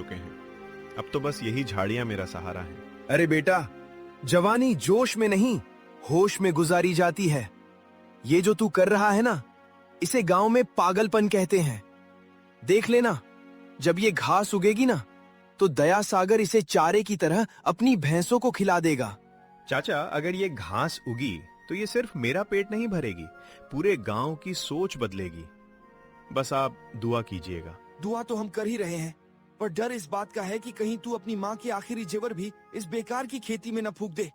चुके हैं। अब तो बस यही झाड़ियां मेरा सहारा हैं। अरे बेटा, जवानी जोश में नहीं, होश में गुजारी जाती है। ये जो तू कर रहा है ना, इसे गांव में पागलपन कहते हैं। देख लेना, जब ये घास उगेगी ना, तो दया सागर इसे चारे की तरह अपनी भैंसों को खिला देगा। चाचा, अगर ये घास उगी तो ये सिर्फ मेरा पेट नहीं भरेगी, पूरे गांव की सोच बदलेगी। बस आप दुआ कीजिएगा। दुआ तो हम कर ही रहे हैं, पर डर इस बात का है कि कहीं तू अपनी माँ के आखिरी जेवर भी इस बेकार की खेती में न फूंक दे।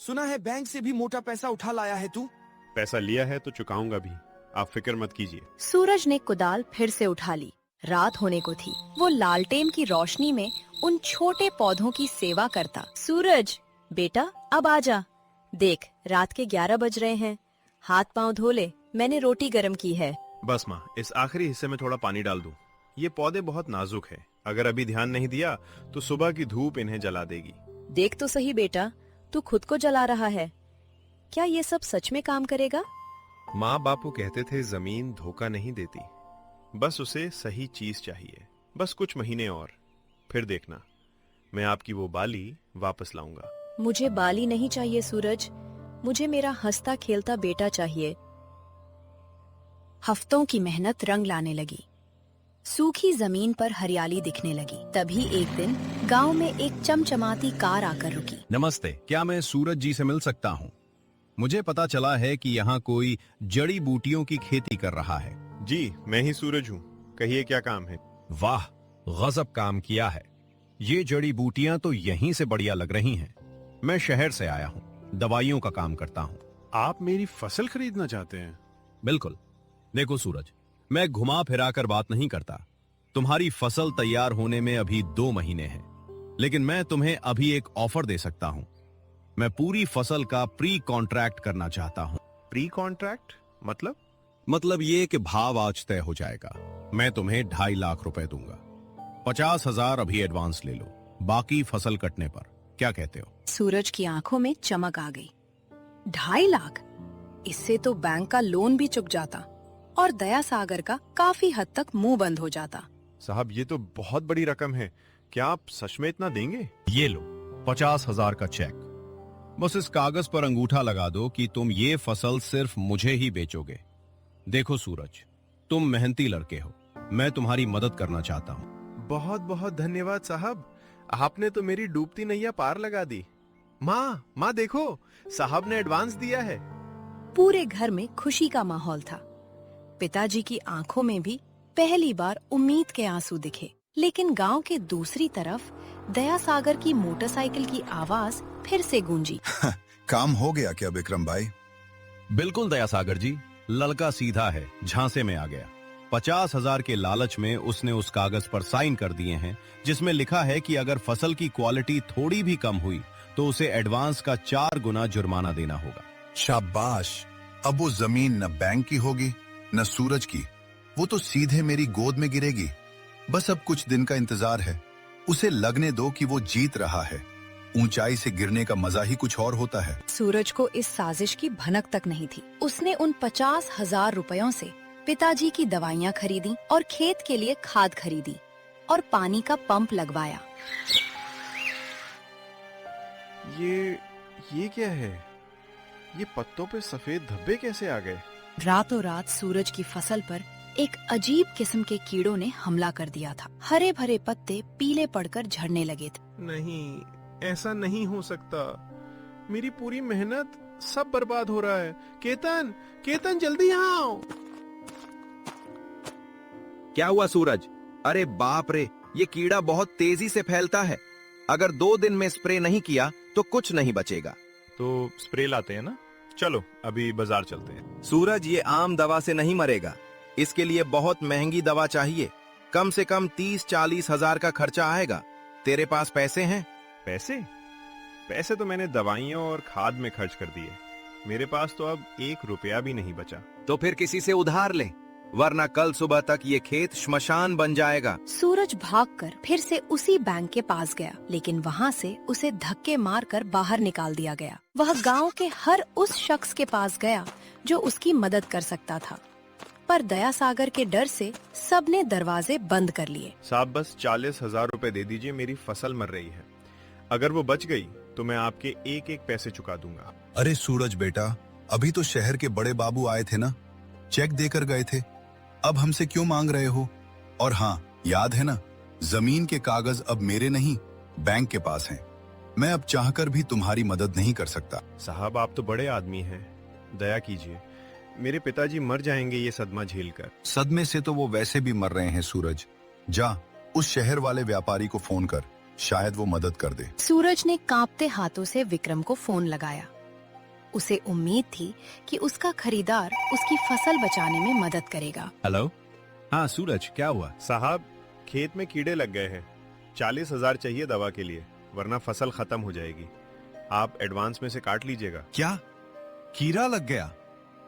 सुना है बैंक से भी मोटा पैसा उठा लाया है तू। पैसा लिया है तो चुकाऊंगा भी, आप फिक्र मत कीजिए। सूरज ने कुदाल फिर से उठा ली। रात होने को थी। वो लालटेन की रोशनी में उन छोटे पौधों की सेवा करता। सूरज बेटा, अब आजा। देख, रात के 11 बज रहे हैं। हाथ पांव धो ले, मैंने रोटी गरम की है। बस माँ, इस आखिरी हिस्से में थोड़ा पानी डाल दूं। ये पौधे बहुत नाजुक है, अगर अभी ध्यान नहीं दिया तो सुबह की धूप इन्हें जला देगी। देख तो सही बेटा, तू खुद को जला रहा है। क्या ये सब सच में काम करेगा? माँ बापू कहते थे जमीन धोखा नहीं देती, बस उसे सही चीज चाहिए। बस कुछ महीने और, फिर देखना मैं आपकी वो बाली वापस लाऊंगा। मुझे बाली नहीं चाहिए सूरज, मुझे मेरा हंसता खेलता बेटा चाहिए। हफ्तों की मेहनत रंग लाने लगी। सूखी जमीन पर हरियाली दिखने लगी। तभी एक दिन गांव में एक चमचमाती कार आकर रुकी। नमस्ते, क्या मैं सूरज जी से मिल सकता हूँ? मुझे पता चला है कि यहाँ कोई जड़ी बूटियों की खेती कर रहा है। जी, मैं ही सूरज हूँ, कहिए क्या काम है। वाह, गजब काम किया है। ये जड़ी बूटियां तो यहीं से बढ़िया लग रही हैं। मैं शहर से आया हूँ, दवाइयों का काम करता हूँ। आप मेरी फसल खरीदना चाहते हैं? बिल्कुल। देखो सूरज, मैं घुमा फिरा कर बात नहीं करता। तुम्हारी फसल तैयार होने में अभी 2 महीने हैं, लेकिन मैं तुम्हें अभी एक ऑफर दे सकता हूँ। मैं पूरी फसल का प्री कॉन्ट्रैक्ट करना चाहता हूँ। प्री कॉन्ट्रैक्ट मतलब ये कि भाव आज तय हो जाएगा। मैं तुम्हें 2.5 लाख रुपए दूंगा। 50,000 अभी एडवांस ले लो, बाकी फसल कटने पर। क्या कहते हो? सूरज की आंखों में चमक आ गई। 2.5 लाख? इससे तो बैंक का लोन भी चुक जाता और दया सागर का काफी हद तक मुंह बंद हो जाता। साहब, ये तो बहुत बड़ी रकम है, क्या आप सच में इतना देंगे? ये लो 50,000 का चेक। बस इस कागज पर अंगूठा लगा दो कि तुम ये फसल सिर्फ मुझे ही बेचोगे। देखो सूरज, तुम मेहनती लड़के हो, मैं तुम्हारी मदद करना चाहता हूँ। बहुत बहुत धन्यवाद साहब, आपने तो मेरी डूबती नैया पार लगा दी। माँ देखो, साहब ने एडवांस दिया है। पूरे घर में खुशी का माहौल था। पिताजी की आंखों में भी पहली बार उम्मीद के आंसू दिखे। लेकिन गांव के दूसरी तरफ दया सागर की मोटरसाइकिल की आवाज फिर से गूंजी। काम हो गया क्या विक्रम भाई? बिल्कुल दया सागर जी, लड़का सीधा है, झांसे में आ गया। 50,000 के लालच में उसने उस कागज पर साइन कर दिए हैं, जिसमें लिखा है कि अगर फसल की क्वालिटी थोड़ी भी कम हुई तो उसे एडवांस का 4 गुना जुर्माना देना होगा। शाबाश, अब वो जमीन न बैंक की होगी न सूरज की, वो तो सीधे मेरी गोद में गिरेगी। बस अब कुछ दिन का इंतजार है। उसे लगने दो कि वो जीत रहा है। ऊंचाई से गिरने का मजा ही कुछ और होता है। सूरज को इस साजिश की भनक तक नहीं थी। उसने उन 50,000 रुपयों से पिताजी की दवाइयाँ खरीदी और खेत के लिए खाद खरीदी और पानी का पंप लगवाया। ये क्या है? ये पत्तों पे सफेद धब्बे कैसे आ गए? रातों रात सूरज की फसल पर एक अजीब किस्म के कीड़ों ने हमला कर दिया था। हरे भरे पत्ते पीले पड़कर झड़ने लगे थे। नहीं, ऐसा नहीं हो सकता। मेरी पूरी मेहनत सब बर्बाद हो रहा है। केतन जल्दी यहाँ आओ। क्या हुआ सूरज? अरे बाप रे, ये कीड़ा बहुत तेजी से फैलता है। अगर 2 दिन में स्प्रे नहीं किया तो कुछ नहीं बचेगा। तो स्प्रे लाते हैं ना? चलो अभी बाजार चलते हैं। सूरज, ये आम दवा से नहीं मरेगा। इसके लिए बहुत महंगी दवा चाहिए। कम से कम 30-40 हजार का खर्चा आएगा। तेरे पास पैसे हैं? पैसे तो मैंने दवाइयों और खाद में खर्च कर दिए। मेरे पास तो अब 1 रुपया भी नहीं बचा। तो फिर किसी से उधार ले, वरना कल सुबह तक ये खेत श्मशान बन जाएगा। सूरज भागकर फिर से उसी बैंक के पास गया, लेकिन वहाँ से उसे धक्के मारकर बाहर निकाल दिया गया। वह गांव के हर उस शख्स के पास गया जो उसकी मदद कर सकता था, पर दया सागर के डर से सबने दरवाजे बंद कर लिए। साहब बस 40,000 रुपए दे दीजिए, मेरी फसल मर रही है। अगर वो बच गई तो मैं आपके एक एक पैसे चुका दूंगा। अरे सूरज बेटा, अभी तो शहर के बड़े बाबू आए थे ना, चेक देकर गए थे, अब हमसे क्यों मांग रहे हो? और हाँ, याद है ना, जमीन के कागज अब मेरे नहीं, बैंक के पास हैं। मैं अब चाहकर भी तुम्हारी मदद नहीं कर सकता। साहब आप तो बड़े आदमी हैं, दया कीजिए, मेरे पिताजी मर जाएंगे ये सदमा झेलकर। सदमे से तो वो वैसे भी मर रहे हैं सूरज। जा उस शहर वाले व्यापारी को फोन कर, शायद वो मदद कर दे। सूरज ने कांपते हाथों से विक्रम को फोन लगाया। उसे उम्मीद थी कि उसका खरीदार उसकी फसल बचाने में मदद करेगा। हेलो, हाँ सूरज, क्या हुआ? साहब खेत में कीड़े लग गए हैं, 40,000 चाहिए दवा के लिए, वरना फसल खत्म हो जाएगी। आप एडवांस में से काट लीजिएगा। क्या कीड़ा लग गया?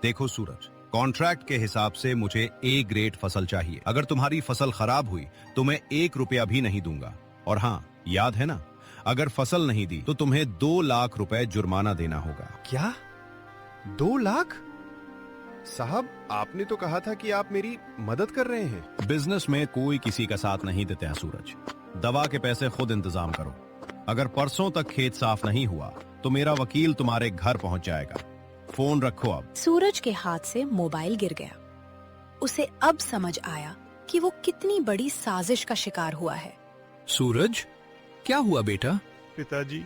देखो सूरज, कॉन्ट्रैक्ट के हिसाब से मुझे ए ग्रेड फसल चाहिए। अगर तुम्हारी फसल खराब हुई तो मैं 1 रुपया भी नहीं दूंगा। और हाँ, याद है ना, अगर फसल नहीं दी तो तुम्हें 2 लाख रुपए जुर्माना देना होगा। क्या 2 लाख? साहब आपने तो कहा था कि आप मेरी मदद कर रहे हैं। बिजनेस में कोई किसी का साथ नहीं देते हैं सूरज। दवा के पैसे खुद इंतजाम करो। अगर परसों तक खेत साफ नहीं हुआ तो मेरा वकील तुम्हारे घर पहुंच जाएगा। फोन रखो अब। सूरज के हाथ से मोबाइल गिर गया। उसे अब समझ आया कि वो कितनी बड़ी साजिश का शिकार हुआ है। सूरज, क्या हुआ बेटा? पिताजी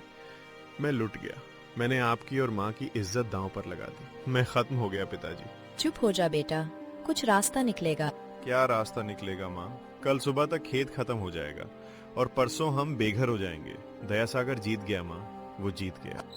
मैं लुट गया, मैंने आपकी और माँ की इज्जत दांव पर लगा दी, मैं खत्म हो गया पिताजी। चुप हो जा बेटा, कुछ रास्ता निकलेगा। क्या रास्ता निकलेगा माँ? कल सुबह तक खेत खत्म हो जाएगा और परसों हम बेघर हो जाएंगे। दया सागर जीत गया माँ, वो जीत गया।